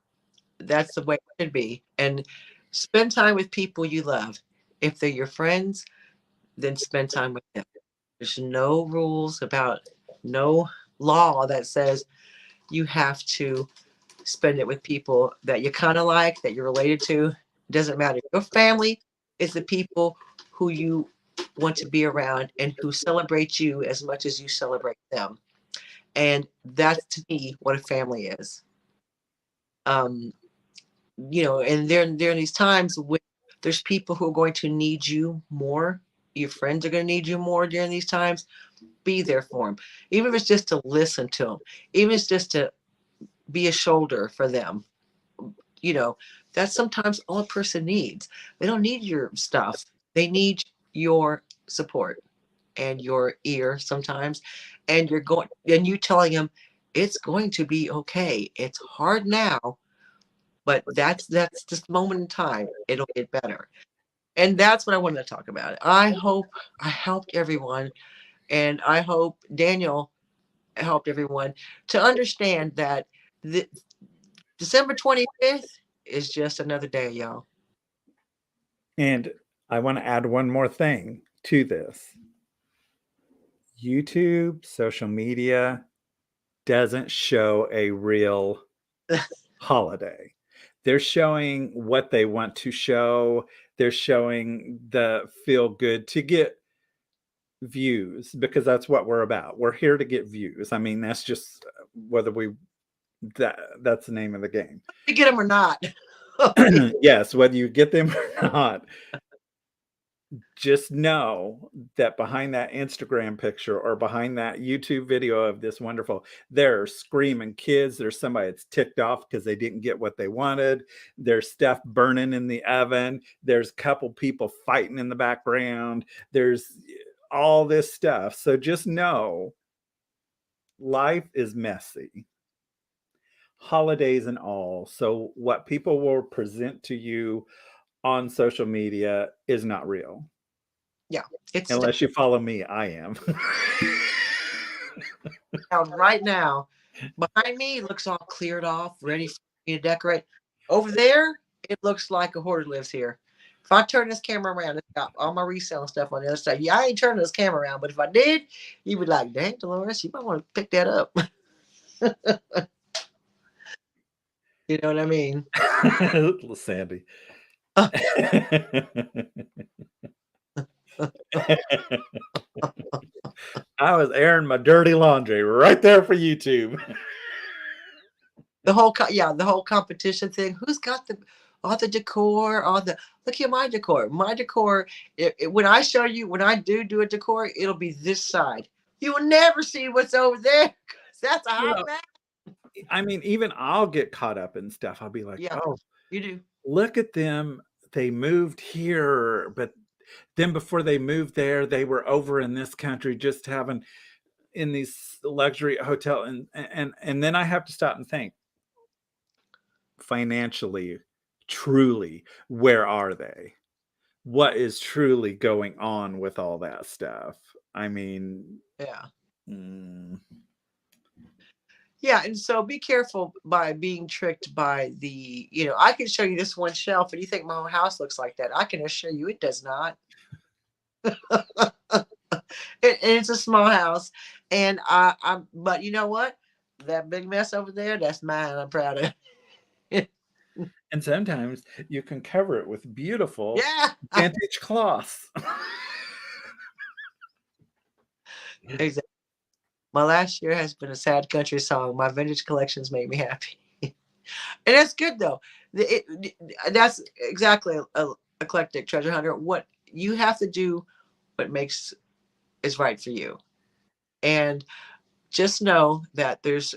that's the way it should be. And spend time with people you love. If they're your friends, then spend time with them. There's no rules about no law that says you have to spend it with people that you kind of like, that you're related to. It doesn't matter. Your family is the people who you want to be around and who celebrate you as much as you celebrate them. And that's to me what a family is. Um, and there are these times when there's people who are going to need you more. Your friends are going to need you more during these times. Be there for them, even if it's just to listen to them, even if it's just to be a shoulder for them. You know, that's sometimes all a person needs. They don't need your stuff. They need your support and your ear sometimes. And you telling them it's going to be okay. It's hard now, but that's just moment in time. It'll get better. And that's what I wanted to talk about. I hope I helped everyone, and I hope Daniel helped everyone to understand that the December 25th is just another day, y'all. And I want to add one more thing to this. YouTube, social media doesn't show a real holiday. They're showing what they want to show. They're showing the feel good to get views, because that's what we're about. We're here to get views. I mean, that's just whether we that's the name of the game. You get them or not. Yes, whether you get them or not. Just know that behind that Instagram picture or behind that YouTube video of this wonderful, there are screaming kids. There's somebody that's ticked off because they didn't get what they wanted. There's stuff burning in the oven. There's a couple people fighting in the background. There's all this stuff. So just know life is messy, holidays and all. So what people will present to you on social media is not real. Yeah, it's Unless you follow me, I am. down right now. Behind me, it looks all cleared off, ready for me to decorate. Over there, it looks like a hoarder lives here. If I turn this camera around, it's got all my reselling stuff on the other side. Yeah, I ain't turning this camera around, but if I did, you'd be like, dang, Dolores, you might want to pick that up. You know what I mean? Little Sandy. I was airing my dirty laundry right there for YouTube. The whole competition thing. Who's got all the decor? Look at my decor. My decor. When I show you, when I do a decor, it'll be this side. You will never see what's over there because that's a hot mess. I mean, even I'll get caught up in stuff. I'll be like, Yeah, oh, you do. look at them. They moved here, but then before they moved there, they were over in this country just having in these luxury hotel, and then I have to stop and think, financially, truly, where are they? What is truly going on with all that stuff? I mean, Yeah. mm, Yeah, and so be careful by being tricked by I can show you this one shelf and you think my whole house looks like that. I can assure you it does not. It's a small house. And but you know what? That big mess over there, that's mine. I'm proud of it. and sometimes you can cover it with beautiful Yeah. vintage cloths. Exactly. My last year has been a sad country song. My vintage collections make me happy. And that's good though. That's exactly a eclectic treasure hunter. What you have to do, what makes is right for you. And just know that there's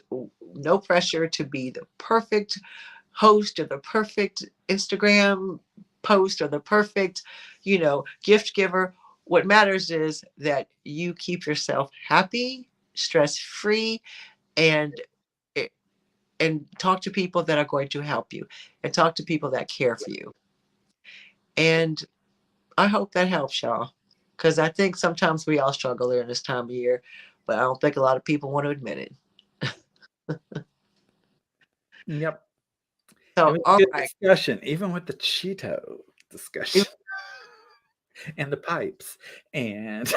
no pressure to be the perfect host or the perfect Instagram post or the perfect, gift giver. What matters is that you keep yourself happy, stress free, and and talk to people that are going to help you and talk to people that care for you. And I hope that helps y'all, because I think sometimes we all struggle during this time of year, but I don't think a lot of people want to admit it. Yep. It So, was a all good right. discussion, even with the Cheeto discussion and the pipes. And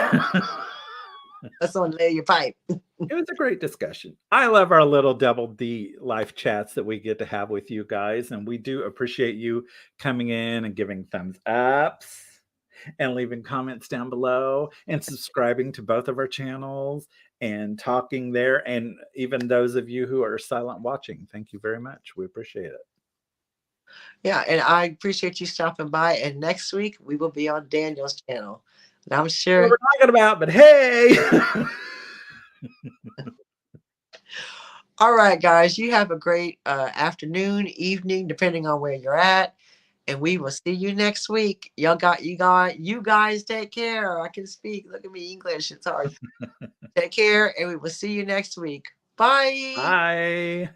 That's on lay your pipe. It was a great discussion. I love our little double D life chats that we get to have with you guys, and we do appreciate you coming in and giving thumbs ups and leaving comments down below and subscribing to both of our channels and talking there. And even those of you who are silent watching, thank you very much. We appreciate it. Yeah, and I appreciate you stopping by. And next week we will be on Daniel's channel. And I'm What sure. we're talking about, but hey. All right, guys, you have a great afternoon, evening, depending on where you're at. And we will see you next week. You guys take care. I can speak. Look at me, English. It's hard. Take care, and we will see you next week. Bye. Bye.